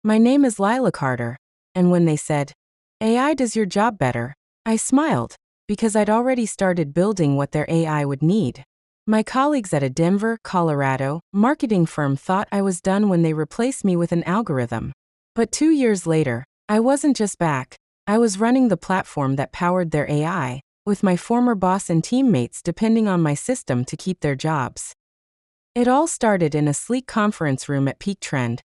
My name is Lila Carter. And when they said, AI does your job better, I smiled, because I'd already started building what their AI would need. My colleagues at a Denver, Colorado, marketing firm thought I was done when they replaced me with an algorithm. But 2 years later, I wasn't just back. I was running the platform that powered their AI, with my former boss and teammates depending on my system to keep their jobs. It all started in a sleek conference room at Peak Trend,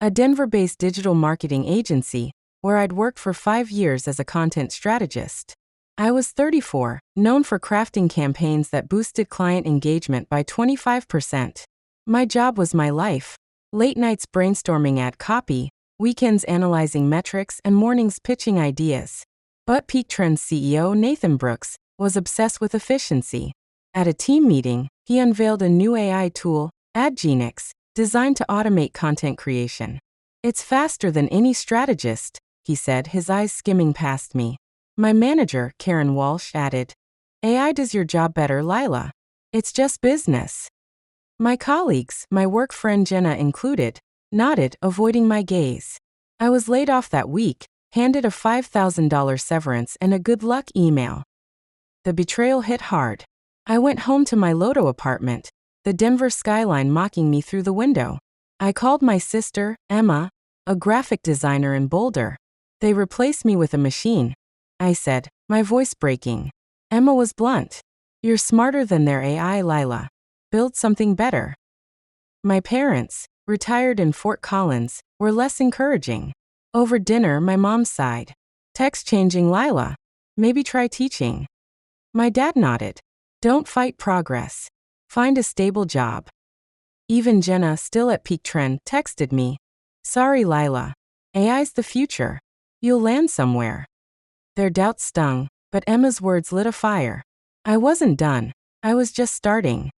a Denver-based digital marketing agency, where I'd worked for 5 years as a content strategist. I was 34, known for crafting campaigns that boosted client engagement by 25%. My job was my life. Late nights brainstorming ad copy, weekends analyzing metrics, and mornings pitching ideas. But Peak Trend's CEO, Nathan Brooks, was obsessed with efficiency. At a team meeting, he unveiled a new AI tool, AdGenix, designed to automate content creation. "It's faster than any strategist," he said, his eyes skimming past me. My manager, Karen Walsh, added, "AI does your job better, Lila. It's just business." My colleagues, my work friend Jenna included, nodded, avoiding my gaze. I was laid off that week, handed a $5,000 severance and a good luck email. The betrayal hit hard. I went home to my Lodo apartment, the Denver skyline mocking me through the window. I called my sister, Emma, a graphic designer in Boulder. "They replaced me with a machine," I said, my voice breaking. Emma was blunt. "You're smarter than their AI, Lila. Build something better." My parents, retired in Fort Collins, were less encouraging. Over dinner, my mom sighed. "Text changing, Lila. Maybe try teaching." My dad nodded. "Don't fight progress. Find a stable job." Even Jenna, still at Peak Trend, texted me, "Sorry, Lila. AI's the future. You'll land somewhere." Their doubts stung, but Emma's words lit a fire. I wasn't done. I was just starting.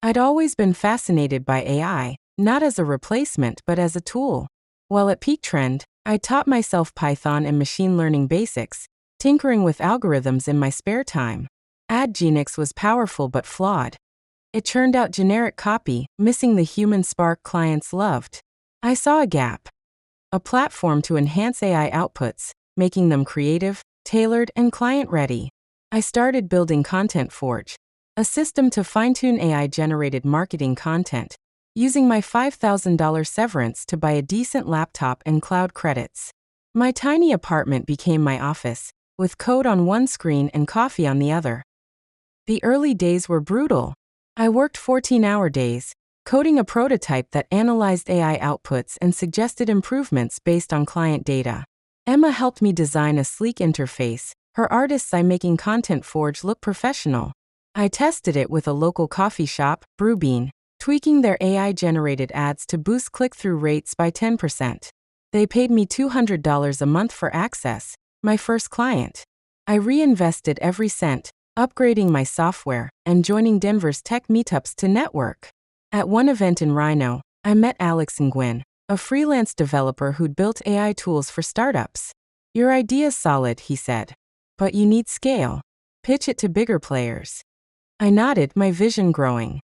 I'd always been fascinated by AI, not as a replacement but as a tool. While at Peak Trend, I taught myself Python and machine learning basics, tinkering with algorithms in my spare time. AdGenix was powerful but flawed. It churned out generic copy, missing the human spark clients loved. I saw a gap. A platform to enhance AI outputs, making them creative, tailored, and client-ready. I started building Content Forge, a system to fine-tune AI-generated marketing content, using my $5,000 severance to buy a decent laptop and cloud credits. My tiny apartment became my office, with code on one screen and coffee on the other. The early days were brutal. I worked 14-hour days, coding a prototype that analyzed AI outputs and suggested improvements based on client data. Emma helped me design a sleek interface, her artist's eye making Content Forge look professional. I tested it with a local coffee shop, Brewbean, tweaking their AI-generated ads to boost click-through rates by 10%. They paid me $200 a month for access, my first client. I reinvested every cent, upgrading my software, and joining Denver's tech meetups to network. At one event in Reno, I met Alex Nguyen, a freelance developer who'd built AI tools for startups. "Your idea's solid," he said. "But you need scale. Pitch it to bigger players." I nodded, my vision growing.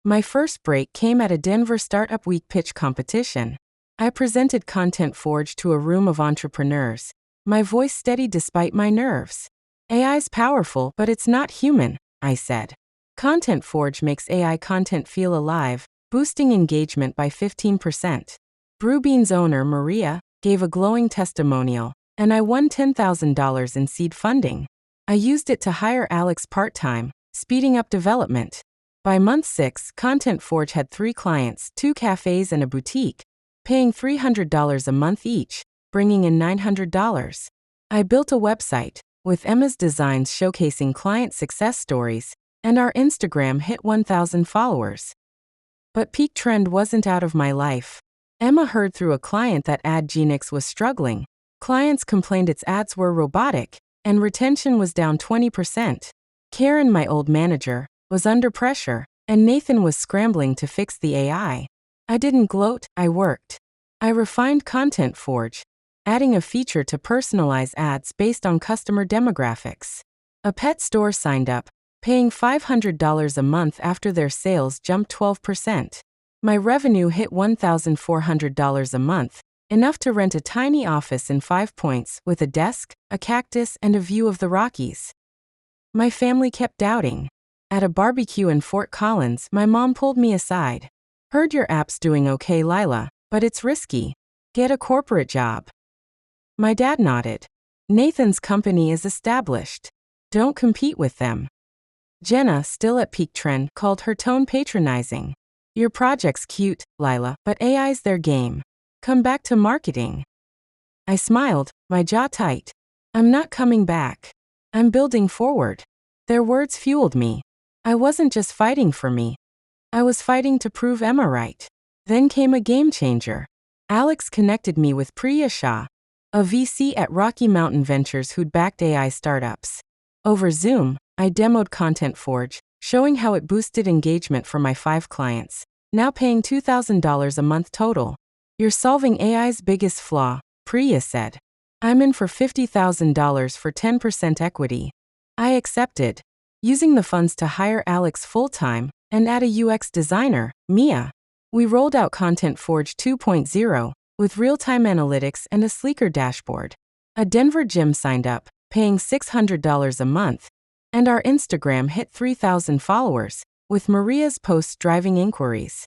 My first break came at a Denver Startup Week pitch competition. I presented Content Forge to a room of entrepreneurs, my voice steady despite my nerves. "AI's powerful, but it's not human," I said. "Content Forge makes AI content feel alive, boosting engagement by 15%. Brewbean's owner, Maria, gave a glowing testimonial, and I won $10,000 in seed funding. I used it to hire Alex part-time, speeding up development. By month 6, Content Forge had 3 clients, 2 cafes and a boutique, paying $300 a month each, bringing in $900. I built a website, with Emma's designs showcasing client success stories, and our Instagram hit 1,000 followers. But Peak Trend wasn't out of my life. Emma heard through a client that AdGenix was struggling. Clients complained its ads were robotic, and retention was down 20%. Karen, my old manager, was under pressure, and Nathan was scrambling to fix the AI. I didn't gloat, I worked. I refined Content Forge, adding a feature to personalize ads based on customer demographics. A pet store signed up, paying $500 a month after their sales jumped 12%. My revenue hit $1,400 a month, enough to rent a tiny office in 5 Points with a desk, a cactus, and a view of the Rockies. My family kept doubting. At a barbecue in Fort Collins, my mom pulled me aside. "Heard your app's doing okay, Lila, but it's risky. Get a corporate job." My dad nodded. "Nathan's company is established. Don't compete with them." Jenna, still at peak trend, called her tone patronizing. "Your project's cute, Lila, but AI's their game. Come back to marketing." I smiled, my jaw tight. "I'm not coming back. I'm building forward." Their words fueled me. I wasn't just fighting for me. I was fighting to prove Emma right. Then came a game changer. Alex connected me with Priya Shah, a VC at Rocky Mountain Ventures who'd backed AI startups. Over Zoom, I demoed Content Forge, showing how it boosted engagement for my 5 clients, now paying $2,000 a month total. "You're solving AI's biggest flaw," Priya said. "I'm in for $50,000 for 10% equity." I accepted, using the funds to hire Alex full-time and add a UX designer, Mia. We rolled out Content Forge 2.0 with real-time analytics and a sleeker dashboard. A Denver gym signed up, paying $600 a month, and our Instagram hit 3,000 followers, with Maria's posts driving inquiries.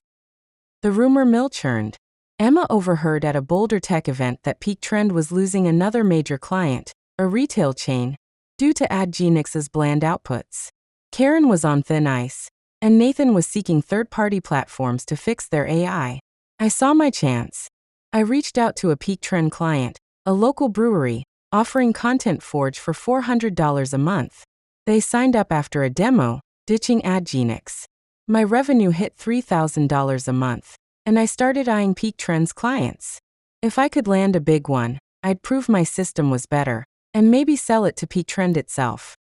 The rumor mill churned. Emma overheard at a Boulder Tech event that Peak Trend was losing another major client, a retail chain, due to AdGenix's bland outputs. Karen was on thin ice, and Nathan was seeking third-party platforms to fix their AI. I saw my chance. I reached out to a Peak Trend client, a local brewery, offering Content Forge for $400 a month. They signed up after a demo, ditching AdGenix. My revenue hit $3,000 a month, and I started eyeing Peak Trend's clients. If I could land a big one, I'd prove my system was better, and maybe sell it to Peak Trend itself.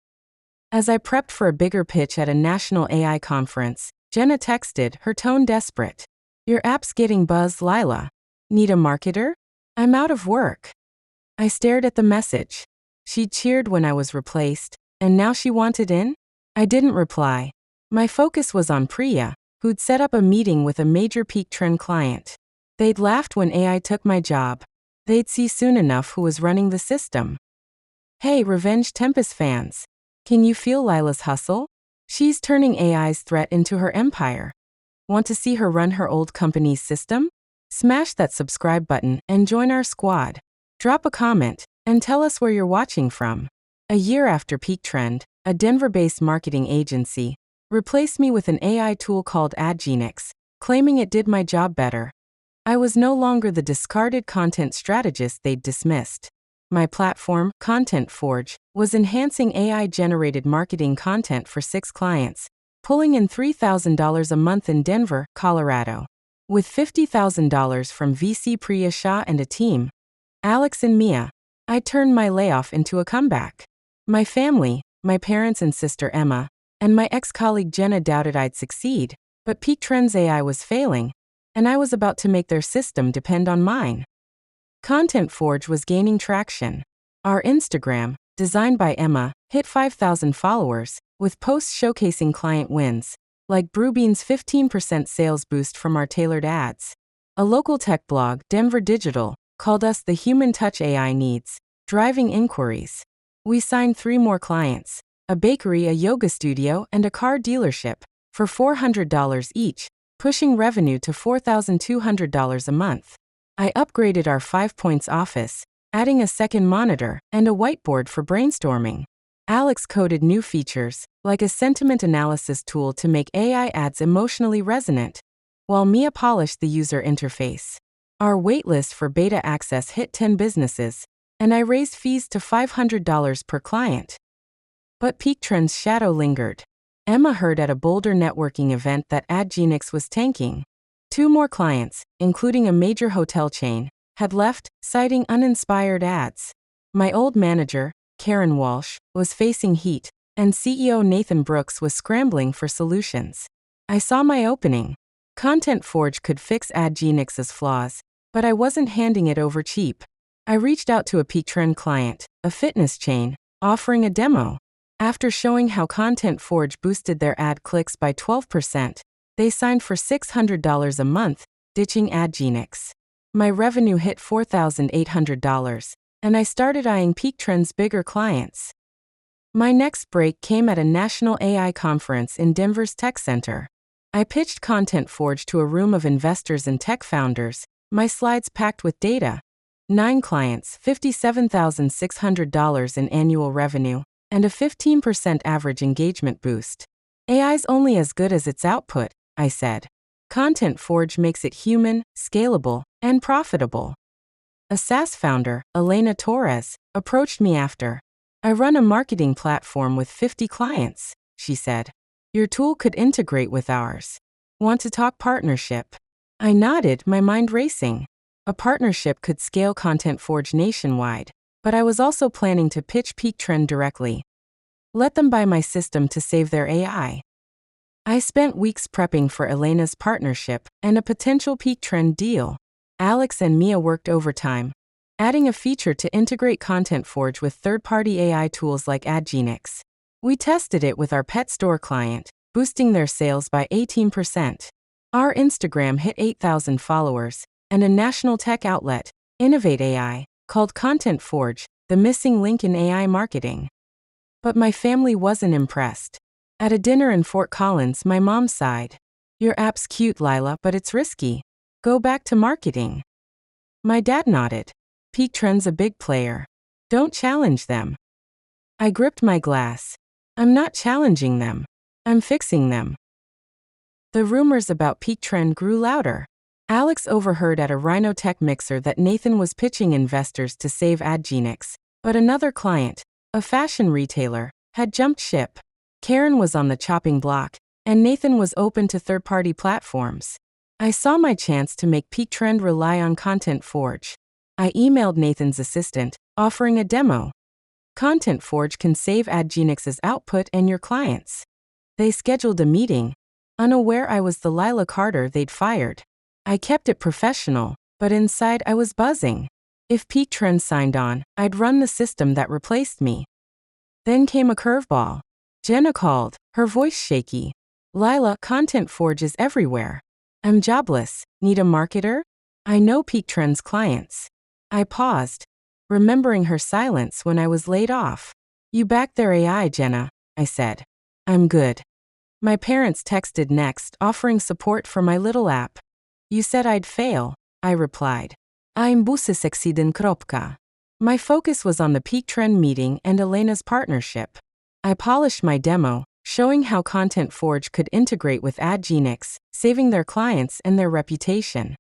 As I prepped for a bigger pitch at a national AI conference, Jenna texted, her tone desperate. "Your app's getting buzz, Lila. Need a marketer? I'm out of work." I stared at the message. She'd cheered when I was replaced, and now she wanted in? I didn't reply. My focus was on Priya, who'd set up a meeting with a major Peak Trend client. They'd laughed when AI took my job. They'd see soon enough who was running the system. "Hey, Revenge Tempest fans. Can you feel Lila's hustle? She's turning AI's threat into her empire. Want to see her run her old company's system? Smash that subscribe button and join our squad. Drop a comment and tell us where you're watching from." A year after Peak Trend, a Denver-based marketing agency replaced me with an AI tool called AdGenix, claiming it did my job better. I was no longer the discarded content strategist they'd dismissed. My platform, Content Forge, was enhancing AI-generated marketing content for 6 clients, pulling in $3,000 a month in Denver, Colorado. With $50,000 from VC Priya Shah and a team, Alex and Mia, I turned my layoff into a comeback. My family, my parents and sister Emma, and my ex-colleague Jenna doubted I'd succeed, but Peak Trend's AI was failing, and I was about to make their system depend on mine. Content Forge was gaining traction. Our Instagram, designed by Emma, hit 5,000 followers, with posts showcasing client wins, like Brewbean's 15% sales boost from our tailored ads. A local tech blog, Denver Digital, called us the human touch AI needs, driving inquiries. We signed 3 more clients, a bakery, a yoga studio, and a car dealership, for $400 each, pushing revenue to $4,200 a month. I upgraded our 5 Points office, adding a second monitor and a whiteboard for brainstorming. Alex coded new features, like a sentiment analysis tool to make AI ads emotionally resonant, while Mia polished the user interface. Our waitlist for beta access hit 10 businesses, and I raised fees to $500 per client. But Peak Trend's shadow lingered. Emma heard at a Boulder networking event that AdGenix was tanking. 2 more clients, including a major hotel chain, had left, citing uninspired ads. My old manager, Karen Walsh, was facing heat, and CEO Nathan Brooks was scrambling for solutions. I saw my opening. Content Forge could fix AdGenix's flaws, but I wasn't handing it over cheap. I reached out to a Peak Trend client, a fitness chain, offering a demo. After showing how Content Forge boosted their ad clicks by 12%, they signed for $600 a month, ditching AdGenix. My revenue hit $4,800, and I started eyeing Peak Trend's bigger clients. My next break came at a national AI conference in Denver's Tech Center. I pitched Content Forge to a room of investors and tech founders, my slides packed with data. 9 clients, $57,600 in annual revenue, and a 15% average engagement boost. AI's only as good as its output, I said. Content Forge makes it human, scalable, and profitable. A SaaS founder, Elena Torres, approached me after. I run a marketing platform with 50 clients, she said. Your tool could integrate with ours. Want to talk partnership? I nodded, my mind racing. A partnership could scale Content Forge nationwide, but I was also planning to pitch Peak Trend directly. Let them buy my system to save their AI. I spent weeks prepping for Elena's partnership and a potential Peak Trend deal. Alex and Mia worked overtime, adding a feature to integrate Content Forge with third-party AI tools like AdGenix. We tested it with our pet store client, boosting their sales by 18%. Our Instagram hit 8,000 followers, and a national tech outlet, Innovate AI, called Content Forge the missing link in AI marketing. But my family wasn't impressed. At a dinner in Fort Collins, my mom sighed. Your app's cute, Lila, but it's risky. Go back to marketing. My dad nodded. Peak Trend's a big player. Don't challenge them. I gripped my glass. I'm not challenging them. I'm fixing them. The rumors about Peak Trend grew louder. Alex overheard at a Rhino Tech mixer that Nathan was pitching investors to save AdGenix, but another client, a fashion retailer, had jumped ship. Karen was on the chopping block, and Nathan was open to third-party platforms. I saw my chance to make Peak Trend rely on Content Forge. I emailed Nathan's assistant, offering a demo. Content Forge can save AdGenix's output and your clients. They scheduled a meeting, unaware I was the Lila Carter they'd fired. I kept it professional, but inside I was buzzing. If Peak Trend signed on, I'd run the system that replaced me. Then came a curveball. Jenna called, her voice shaky. Lila, Content Forge is everywhere. I'm jobless. Need a marketer? I know Peak Trend's clients. I paused, remembering her silence when I was laid off. You backed their AI, Jenna, I said. I'm good. My parents texted next, offering support for my little app. You said I'd fail, I replied. I'm busysexiden kropka. My focus was on the Peak Trend meeting and Elena's partnership. I polished my demo, showing how Content Forge could integrate with AdGenix, saving their clients and their reputation.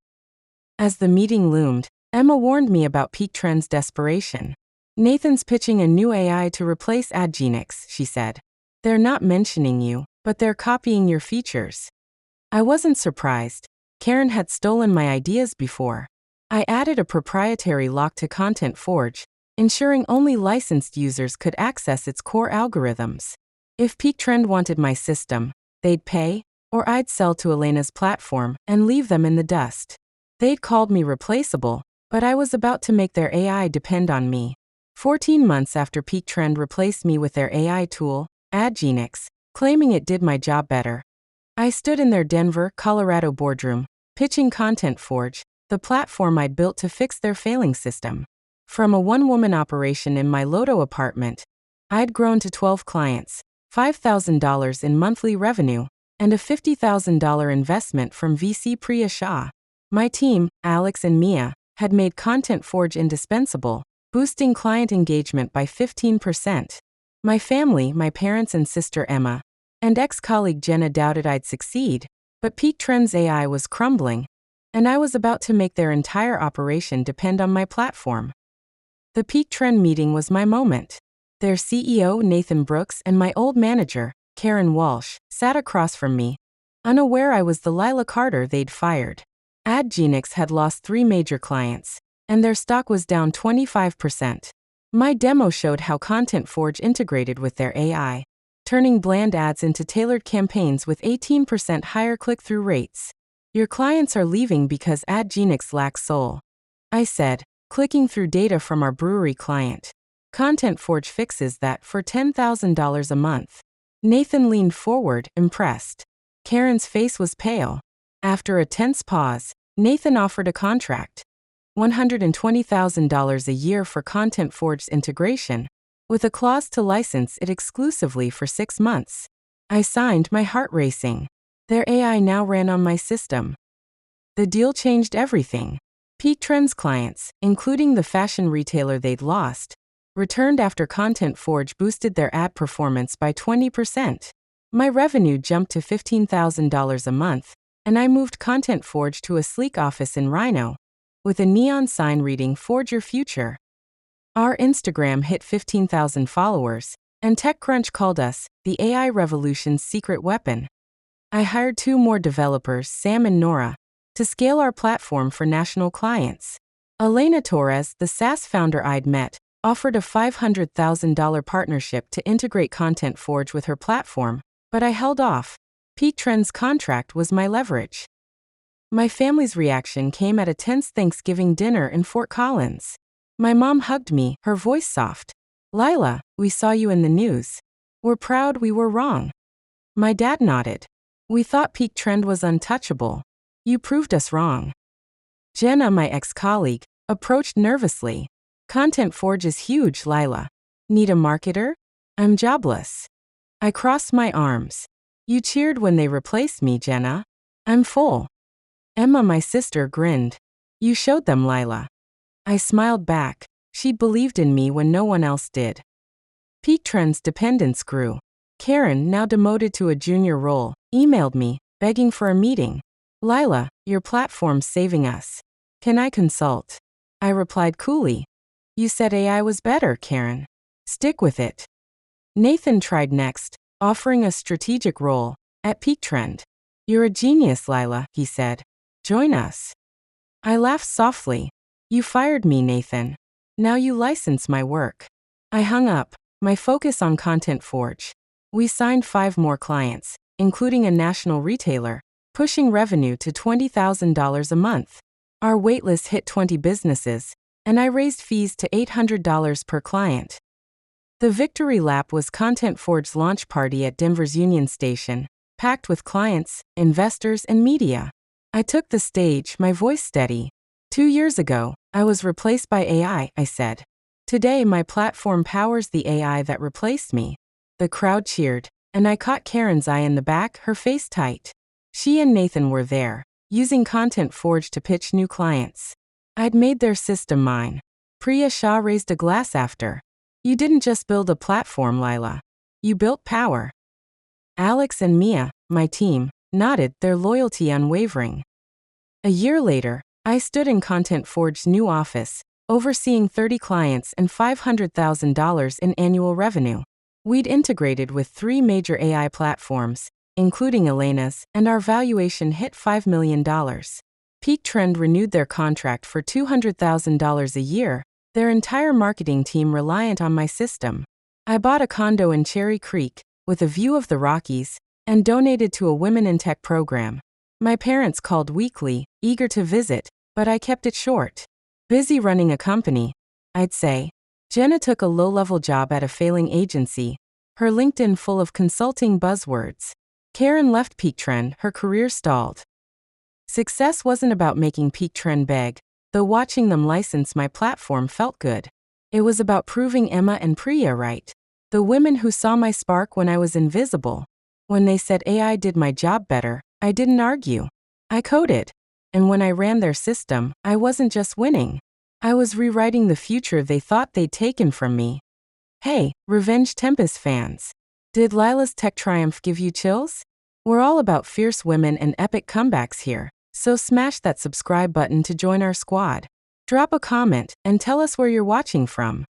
As the meeting loomed, Emma warned me about Peak Trend's desperation. Nathan's pitching a new AI to replace AdGenix, she said. They're not mentioning you, but they're copying your features. I wasn't surprised. Karen had stolen my ideas before. I added a proprietary lock to Content Forge, ensuring only licensed users could access its core algorithms. If Peak Trend wanted my system, they'd pay, or I'd sell to Elena's platform and leave them in the dust. They'd called me replaceable, but I was about to make their AI depend on me. 14 months after Peak Trend replaced me with their AI tool, AdGenix, claiming it did my job better. I stood in their Denver, Colorado boardroom, pitching Content Forge, the platform I'd built to fix their failing system. From a one-woman operation in my Lodo apartment, I'd grown to 12 clients, $5,000 in monthly revenue, and a $50,000 investment from VC Priya Shah. My team, Alex and Mia, had made Content Forge indispensable, boosting client engagement by 15%. My family, my parents and sister Emma, and ex-colleague Jenna doubted I'd succeed, but Peak Trend's AI was crumbling, and I was about to make their entire operation depend on my platform. The Peak Trend meeting was my moment. Their CEO, Nathan Brooks, and my old manager, Karen Walsh, sat across from me, unaware I was the Lila Carter they'd fired. AdGenix had lost 3 major clients, and their stock was down 25%. My demo showed how Content Forge integrated with their AI, turning bland ads into tailored campaigns with 18% higher click-through rates. Your clients are leaving because AdGenix lacks soul, I said, clicking through data from our brewery client. Content Forge fixes that for $10,000 a month. Nathan leaned forward, impressed. Karen's face was pale. After a tense pause, Nathan offered a contract. $120,000 a year for Content Forge's integration, with a clause to license it exclusively for 6 months. I signed, my heart racing. Their AI now ran on my system. The deal changed everything. Peak Trends clients, including the fashion retailer they'd lost, returned after Content Forge boosted their ad performance by 20%. My revenue jumped to $15,000 a month, and I moved Content Forge to a sleek office in Rhino, with a neon sign reading "Forge Your Future." Our Instagram hit 15,000 followers, and TechCrunch called us the AI revolution's secret weapon. I hired 2 more developers, Sam and Nora, to scale our platform for national clients. Elena Torres, the SaaS founder I'd met, offered a $500,000 partnership to integrate Content Forge with her platform, but I held off. Peak Trends' contract was my leverage. My family's reaction came at a tense Thanksgiving dinner in Fort Collins. My mom hugged me, her voice soft. "Lila, we saw you in the news. We're proud we were wrong." My dad nodded. "We thought Peak Trend was untouchable. You proved us wrong." Jenna, my ex-colleague, approached nervously. "Content Forge is huge, Lila. Need a marketer? I'm jobless." I crossed my arms. "You cheered when they replaced me, Jenna. I'm full." Emma, my sister, grinned. "You showed them, Lila." I smiled back. She believed in me when no one else did. Peak Trends' dependence grew. Karen, now demoted to a junior role, emailed me, begging for a meeting. "Lila, your platform's saving us. Can I consult?" I replied coolly. "You said AI was better, Karen. Stick with it." Nathan tried next, offering a strategic role at Peak Trend. "You're a genius, Lila," he said. "Join us." I laughed softly. "You fired me, Nathan. Now you license my work." I hung up, my focus on Content Forge. We signed 5 more clients, including a national retailer, pushing revenue to $20,000 a month. Our waitlist hit 20 businesses, and I raised fees to $800 per client. The victory lap was Content Forge's launch party at Denver's Union Station, packed with clients, investors, and media. I took the stage, my voice steady. 2 years ago, I was replaced by AI, I said. Today, my platform powers the AI that replaced me. The crowd cheered, and I caught Karen's eye in the back, her face tight. She and Nathan were there, using Content Forge to pitch new clients. I'd made their system mine. Priya Shah raised a glass after. "You didn't just build a platform, Lila. You built power." Alex and Mia, my team, nodded, their loyalty unwavering. A year later, I stood in Content Forge's new office, overseeing 30 clients and $500,000 in annual revenue. We'd integrated with 3 major AI platforms, including Elena's, and our valuation hit $5 million. Peak Trend renewed their contract for $200,000 a year, their entire marketing team reliant on my system. I bought a condo in Cherry Creek, with a view of the Rockies, and donated to a Women in Tech program. My parents called weekly, eager to visit, but I kept it short. Busy running a company, I'd say. Jenna took a low-level job at a failing agency, her LinkedIn full of consulting buzzwords. Karen left Peak Trend, her career stalled. Success wasn't about making Peak Trend beg, though watching them license my platform felt good. It was about proving Emma and Priya right. The women who saw my spark when I was invisible. When they said AI did my job better, I didn't argue. I coded. And when I ran their system, I wasn't just winning. I was rewriting the future they thought they'd taken from me. Hey, Revenge Tempest fans. Did Lila's tech triumph give you chills? We're all about fierce women and epic comebacks here, so smash that subscribe button to join our squad. Drop a comment and tell us where you're watching from.